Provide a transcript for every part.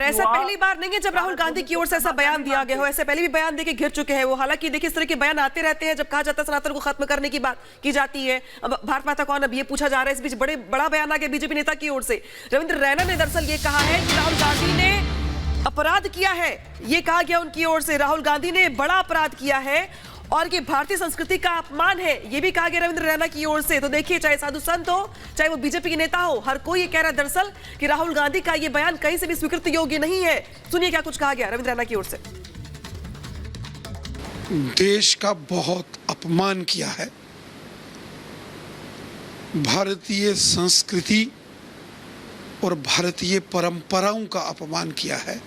ऐसा पहली बार नहीं है जब राहुल गांधी की ओर से ऐसा बयान दिया गया हो। ऐसे पहले भी बयान देके घिर चुके हैं वो। हालांकि देखिए, इस तरह के बयान आते रहते हैं जब कहा जाता है सनातन को खत्म करने की बात की जाती है। अब भारत माता कौन, अब ये पूछा जा रहा है। इस बीच बड़ा बयान आ गया बीजेपी नेता की ओर से। रविंद्र रैना ने दरअसल ये कहा है कि राहुल गांधी ने अपराध किया है। ये कहा गया उनकी ओर से, राहुल गांधी ने बड़ा अपराध किया है और ये भारतीय संस्कृति का अपमान है, ये भी कहा गया रविंद्र रैना की ओर से। तो देखिए, चाहे साधु संत हो, चाहे वो बीजेपी के नेता हो, हर कोई ये कह रहा है दरअसल कि राहुल गांधी का ये बयान कहीं से भी स्वीकृत योग्य नहीं है। सुनिए क्या कुछ कहा गया रविंद्र रैना की ओर से। देश का बहुत अपमान किया है, भारतीय संस्कृति और भारतीय परंपराओं का अपमान किया है।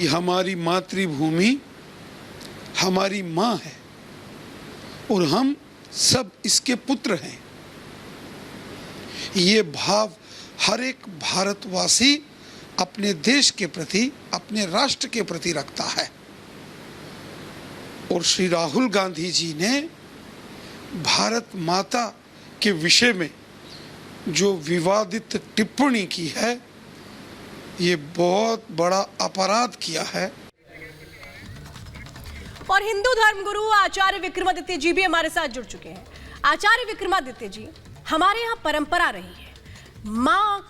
ये हमारी मातृभूमि हमारी मां है और हम सब इसके पुत्र हैं। ये भाव हर एक भारतवासी अपने देश के प्रति, अपने राष्ट्र के प्रति रखता है। और श्री राहुल गांधी जी ने भारत माता के विषय में जो विवादित टिप्पणी की है, ये बहुत बड़ा अपराध किया है। और हिंदू धर्म गुरु आचार्य विक्रमादित्य जी भी हमारे साथ जुड़ चुके हैं। आचार्य विक्रमादित्य जी, हमारे यहाँ परंपरा रही है, माँ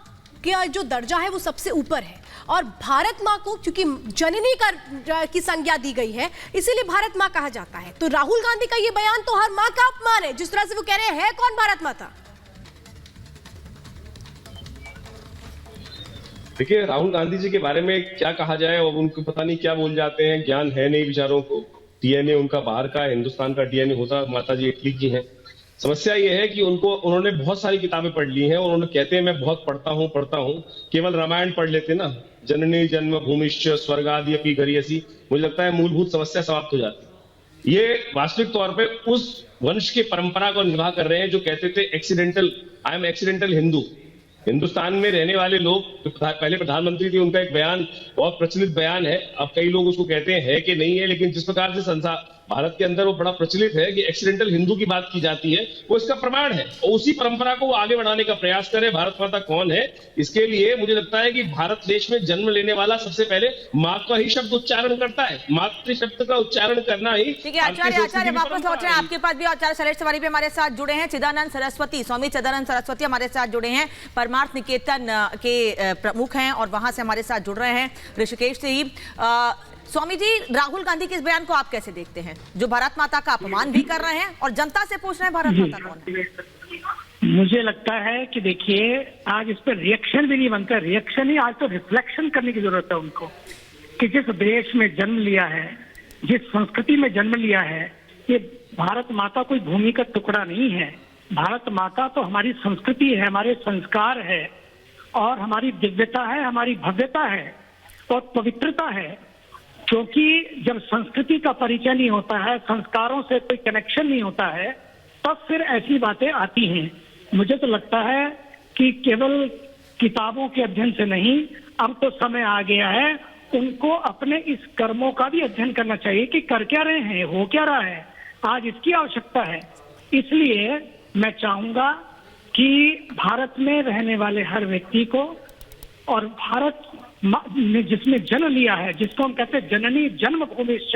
का जो दर्जा है वो सबसे ऊपर है और भारत माँ को क्योंकि जननी की संज्ञा दी गई है, इसीलिए भारत माँ कहा जाता है। तो राहुल गांधी का ये बयान तो हर माँ का अपमान है। जिस तरह से वो कह रहे हैं कौन भारत माता। देखिए, राहुल गांधी जी के बारे में क्या कहा जाए, और उनको पता नहीं क्या बोल जाते हैं, ज्ञान है नहीं बेचारों को। डीएनए उनका बाहर का है, हिंदुस्तान का डीएनए होता माता जी इटली की हैं। समस्या ये है कि उन्होंने बहुत सारी किताबें पढ़ ली हैं और उन्होंने कहते हैं मैं बहुत पढ़ता हूं। केवल रामायण पढ़ लेते ना, जननी जन्म भूमिश्च स्वर्गादि अपि गरीयसी, मुझे लगता है मूलभूत समस्या समाप्त हो जाती। ये वास्तविक तौर पे उस वंश की परंपरा को निभा कर रहे हैं जो कहते थे I am accidental Hindu. Hindustan में रहने वाले लोग, पहले प्रधानमंत्री थे, उनका एक बयान बहुत प्रचलित बयान है। अब कई लोग उसको कहते हैं कि नहीं है, लेकिन जिस प्रकार से संसार भारत के अंदर वो बड़ा प्रचलित है कि एक्सीडेंटल हिंदू की बात की जाती है, वो इसका प्रमाण है। और उसी परंपरा को वो आगे बढ़ाने का प्रयास करे। भारत माता कौन है, इसके लिए मुझे लगता है कि भारत देश में जन्म लेने वाला सबसे पहले माँ का ही शब्द उच्चारण करता है। मातृ शब्द का उच्चारण करना ही। ठीक है आचार्य वापस लौट रहे हैं आपके पास भी। आचार्य शैलेश तिवारी भी हमारे साथ जुड़े हैं। चिदानंद सरस्वती, स्वामी चिदानंद सरस्वती हमारे साथ जुड़े हैं, परमार्थ निकेतन के प्रमुख हैं और वहां से हमारे साथ जुड़ रहे हैं ऋषिकेश से ही। स्वामी जी, राहुल गांधी के इस बयान को आप कैसे देखते हैं, जो भारत माता का अपमान भी कर रहे हैं और जनता से पूछ रहे हैं भारत माता कौन है। मुझे लगता है कि देखिए, आज इस पर रिएक्शन भी नहीं बनता। रिएक्शन ही, आज तो रिफ्लेक्शन करने की जरूरत है उनको कि जिस देश में जन्म लिया है, जिस संस्कृति में जन्म लिया है, ये भारत माता कोई भूमि का टुकड़ा नहीं है। भारत माता तो हमारी संस्कृति है, हमारे संस्कार है और हमारी दिव्यता है, हमारी भव्यता है और पवित्रता है। क्योंकि जब संस्कृति का परिचय नहीं होता है, संस्कारों से कोई कनेक्शन नहीं होता है, तब फिर ऐसी बातें आती हैं। मुझे तो लगता है कि केवल किताबों के अध्ययन से नहीं, अब तो समय आ गया है उनको अपने इस कर्मों का भी अध्ययन करना चाहिए कि कर क्या रहे हैं, हो क्या रहा है। आज इसकी आवश्यकता है। इसलिए मैं चाहूंगा कि भारत में रहने वाले हर व्यक्ति को, और भारत ने जिसमें जन्म लिया है, जिसको हम कहते हैं जननी जन्म भूमिश्च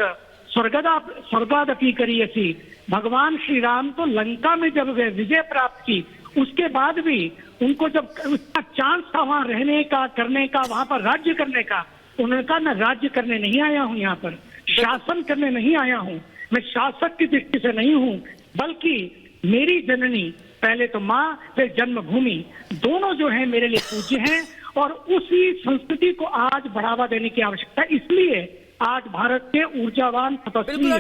स्वर्गादपि गरीयसी, भगवान श्री राम तो लंका में जब वे विजय प्राप्त की, उसके बाद भी उनको जब उसका चांस था वहां रहने का, करने का, वहां पर राज्य करने का, उन्होंने कहा मैं राज्य करने नहीं आया हूं, यहाँ पर शासन करने नहीं आया हूं, मैं शासक की दृष्टि से नहीं हूं, बल्कि मेरी जननी, पहले तो माँ फिर जन्मभूमि, दोनों जो है मेरे लिए पूज्य हैं और उसी संस्कृति को आज बढ़ावा देने की आवश्यकता। इसलिए आज भारत के ऊर्जावान तपस्वी